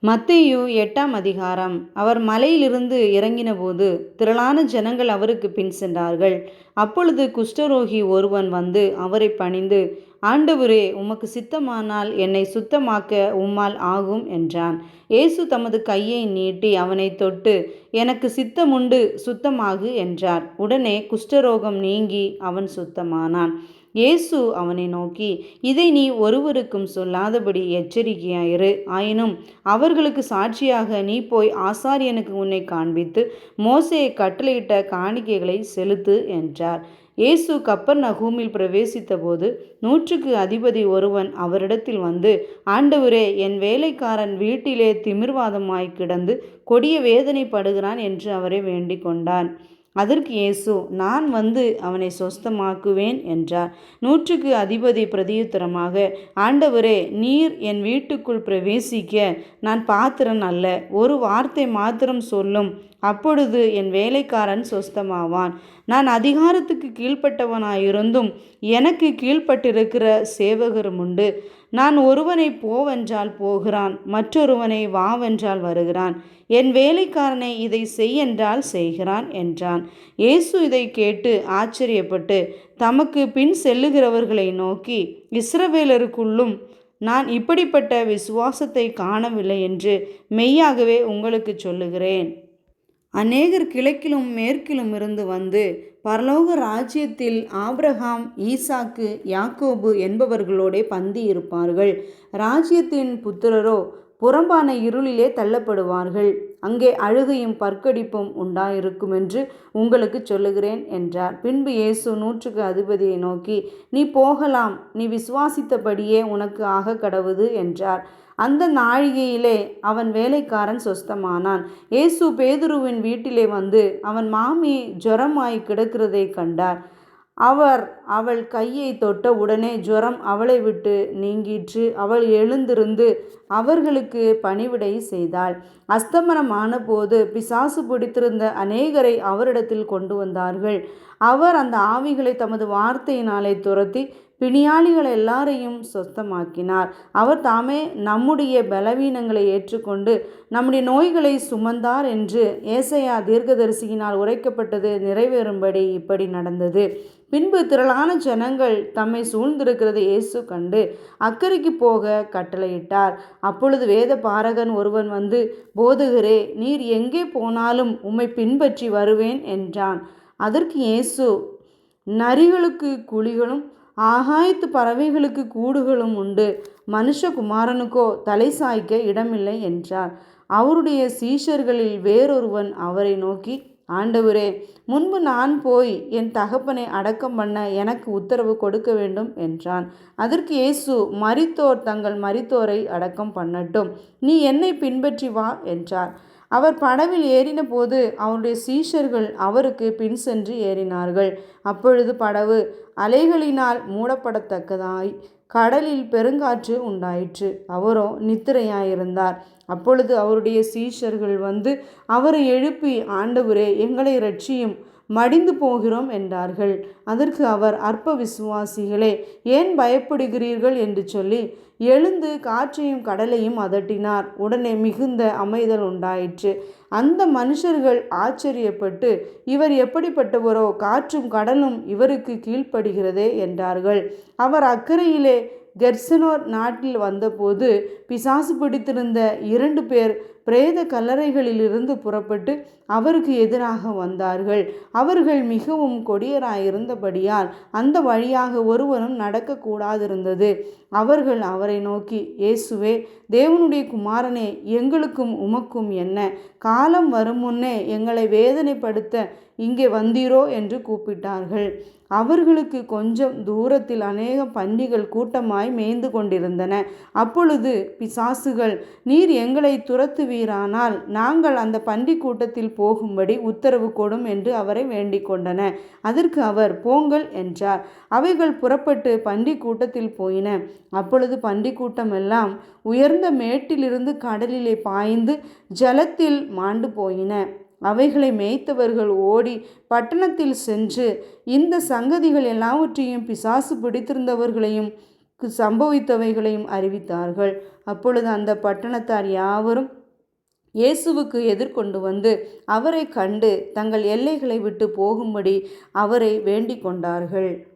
மத்தேயு 8ஆம் அதிகாரம். அவர் மலையிலிருந்து இறங்கினபோது திரளான ஜனங்கள் அவருக்கு பின் சென்றார்கள். அப்பொழுது குஷ்டரோகி ஒருவன் வந்து அவரை பணிந்து, ஆண்டவரே, உமக்கு சித்தமானால் என்னை சுத்தமாக்க உம்மால் ஆகும் என்றான். இயேசு தமது கையை நீட்டி அவனை தொட்டு, எனக்கு சித்தமுண்டு, சுத்தமாகு என்றார். உடனே குஷ்டரோகம் நீங்கி அவன் சுத்தமானான். இயேசு அவனை நோக்கி, இதை நீ ஒருவருக்கும் சொல்லாதபடி எச்சரிக்கையாயிரு. ஆயினும் அவர்களுக்கு சாட்சியாக நீ போய் ஆசாரியனுக்கு உன்னை காண்பித்து மோசே கட்டளையிட்ட காணிக்கைகளை செலுத்து என்றார். இயேசு கப்பர்நகூமில் பிரவேசித்தபோது 100க்கு அதிபதி ஒருவன் அவரிடத்தில் வந்து, ஆண்டவரே, என் வேலைக்காரன் வீட்டிலே திமிர்வாதமாய் கிடந்து கொடிய வேதனைப்படுகிறான் என்று அவரை வேண்டிக் கொண்டான். அதற்கு இயேசு, நான் வந்து அவனை சொஸ்தமாக்குவேன் என்றார். 100க்கு அதிபதி பிரதியுத்தரமாக, ஆண்டவரே, நீர் என் வீட்டுக்குள் பிரவேசிக்க நான் பாத்திரன் அல்ல. ஒரு வார்த்தை மாத்திரம் சொல்லும், அப்பொழுது என் வேலைக்காரன் சொஸ்தமாவான். நான் அதிகாரத்துக்கு கீழ்ப்பட்டவனாயிருந்தும் எனக்கு கீழ்ப்பட்டிருக்கிற சேவகரும் உண்டு. நான் ஒருவனை போவென்றால் போகிறான், மற்றொருவனை வாவென்றால் வருகிறான். என் வேலைக்காரனை இதை செய்யென்றால் செய்கிறான் என்றான். இயேசு இதை கேட்டு ஆச்சரியப்பட்டு தமக்கு பின் செல்லுகிறவர்களை நோக்கி, இஸ்ரவேலருக்குள்ளும் நான் இப்படிப்பட்ட விசுவாசத்தை காணவில்லை என்று மெய்யாகவே உங்களுக்கு சொல்லுகிறேன். அநேகர் கிழக்கிலும் மேற்கிலும் இருந்து வந்து பரலோக ராஜ்யத்தில் ஆபிரகாம், ஈசாக்கு, யாக்கோபு என்பவர்களோடே பந்தி இருப்பார்கள். ராஜ்யத்தின் புத்திரரோ புறம்பான இருளிலே தள்ளப்படுவார்கள். அங்கே அழுகையும் பற்கடிப்பும் உண்டாயிருக்கும் என்று உங்களுக்கு சொல்லுகிறேன் என்றார். பின்பு இயேசு 100க்கு அதிபதியை நோக்கி, நீ போகலாம், நீ விசுவாசித்தபடியே உனக்கு ஆக கடவுது என்றார். அந்த நாழிகையிலே அவன் வேலைக்காரன் சொஸ்தமானான். இயேசு பேதுருவின் வீட்டிலே வந்து அவன் மாமி ஜுரமாய் கிடக்கிறதை கண்டார். அவர் அவள் கையை தொட்ட உடனே ஜுரம் அவளை விட்டு நீங்கிற்று. அவள் எழுந்திருந்து அவர்களுக்கு பணிவிடை செய்தாள். அஸ்தமனமான போது பிசாசு பிடித்திருந்த அநேகரை அவரிடத்தில் கொண்டு வந்தார்கள். அவர் அந்த ஆவிகளை தமது வார்த்தையினாலே துரத்தி பிணியாளிகள் எல்லாரையும் சொஸ்தமாக்கினார். அவர் தாமே நம்முடைய பலவீனங்களை ஏற்றுக்கொண்டு நம்முடைய நோய்களை சுமந்தார் என்று ஏசாயா தீர்க்கதரிசியினால் உரைக்கப்பட்டது நிறைவேறும்படி இப்படி நடந்தது. பின்பு திரளான ஜனங்கள் தம்மை சூழ்ந்திருக்கிறதை இயேசு கண்டு அக்கறைக்கு போக கட்டளையிட்டார். அப்பொழுது வேத பாரகன் ஒருவன் வந்து, போதகரே, நீர் எங்கே போனாலும் உம்மை பின்பற்றி வருவேன் என்றான். அதற்கு இயேசு, நரிகளுக்கு குழிகளும் ஆகாயத்து பறவைகளுக்கு கூடுகளும் உண்டு, மனுஷகுமாரனுக்கோ தலை சாய்க்க இடமில்லை என்றார். அவருடைய சீஷர்களில் வேறொருவன் அவரை நோக்கி, ஆண்டவரே, முன்பு நான் போய் என் தகப்பனை அடக்கம் பண்ண எனக்கு உத்தரவு கொடுக்க வேண்டும் என்றான். அதற்கு இயேசு, மரித்தோர் தங்கள் மரித்தோரை அடக்கம் பண்ணட்டும், நீ என்னை பின்பற்றி வா என்றார். அவர் படவில் ஏறின போது அவருடைய சீஷர்கள் அவருக்கு பின் சென்று ஏறினார்கள். அப்பொழுது படவு அலைகளினால் மூடப்படத்தக்கதாய் கடலில் பெருங்காற்று உண்டாயிற்று. அவரோ நித்திரையாயிருந்தார். அப்பொழுது அவருடைய சீஷர்கள் வந்து அவரை எழுப்பி, ஆண்டவரே, எங்களை இரட்சியும், மடிந்து போகிறோம் என்றார்கள். அதற்கு அவர், அற்ப விசுவாசிகளே, ஏன் பயப்படுகிறீர்கள் என்று சொல்லி எழுந்து காற்றையும் கடலையும் அதட்டினார். உடனே மிகுந்த அமைதல் உண்டாயிற்று. அந்த மனுஷர்கள் ஆச்சரியப்பட்டு, இவர் எப்படிப்பட்டவரோ, காற்றும் கடலும் இவருக்கு கீழ்ப்படுகிறதே என்றார்கள். அவர் அக்கறையிலே கெர்சனோர் நாட்டில் வந்தபோது பிசாசு பிடித்திருந்த 2 பேர் பிரேத கல்லறைகளிலிருந்து புறப்பட்டு அவருக்கு எதிராக வந்தார்கள். அவர்கள் மிகவும் கொடியராயிருந்தபடியால் அந்த வழியாக ஒருவரும் நடக்கக்கூடாதிருந்தது. அவர்கள் அவரை நோக்கி, இயேசுவே, தேவனுடைய குமாரனே, எங்களுக்கும் உமக்கும் என்ன? காலம் வரும் முன்னே எங்களை வேதனைப்படுத்த இங்கே வந்தீரோ என்று கூப்பிட்டார்கள். அவர்களுக்கு கொஞ்சம் தூரத்தில் அநேக பன்றிகள் கூட்டமாய் மேய்ந்து கொண்டிருந்தன. அப்பொழுது பிசாசுகள், நீர் எங்களை துரத்துவீரானால் நாங்கள் அந்த பன்றி கூட்டத்தில் போகும்படி உத்தரவு கொடும் என்று அவரை வேண்டிக் கொண்டன. அதற்கு அவர், போங்கள் என்றார். அவைகள் புறப்பட்டு பன்றி கூட்டத்தில் போயின. அப்பொழுது பன்றி கூட்டம் எல்லாம் உயர்ந்த மேட்டிலிருந்து கடலிலே பாய்ந்து ஜலத்தில் மாண்டு போயின. அவைகளை மேய்த்தவர்கள் ஓடி பட்டணத்தில் சென்று இந்த சங்கதிகள் எல்லாவற்றையும் பிசாசு பிடித்திருந்தவர்களையும் சம்பவித்தவைகளையும் அறிவித்தார்கள். அப்பொழுது அந்த பட்டணத்தார் யாவரும் இயேசுவுக்கு எதிர்கொண்டு வந்து அவரை கண்டு தங்கள் எல்லைகளை விட்டு போகும்படி அவரை வேண்டிக் கொண்டார்கள்.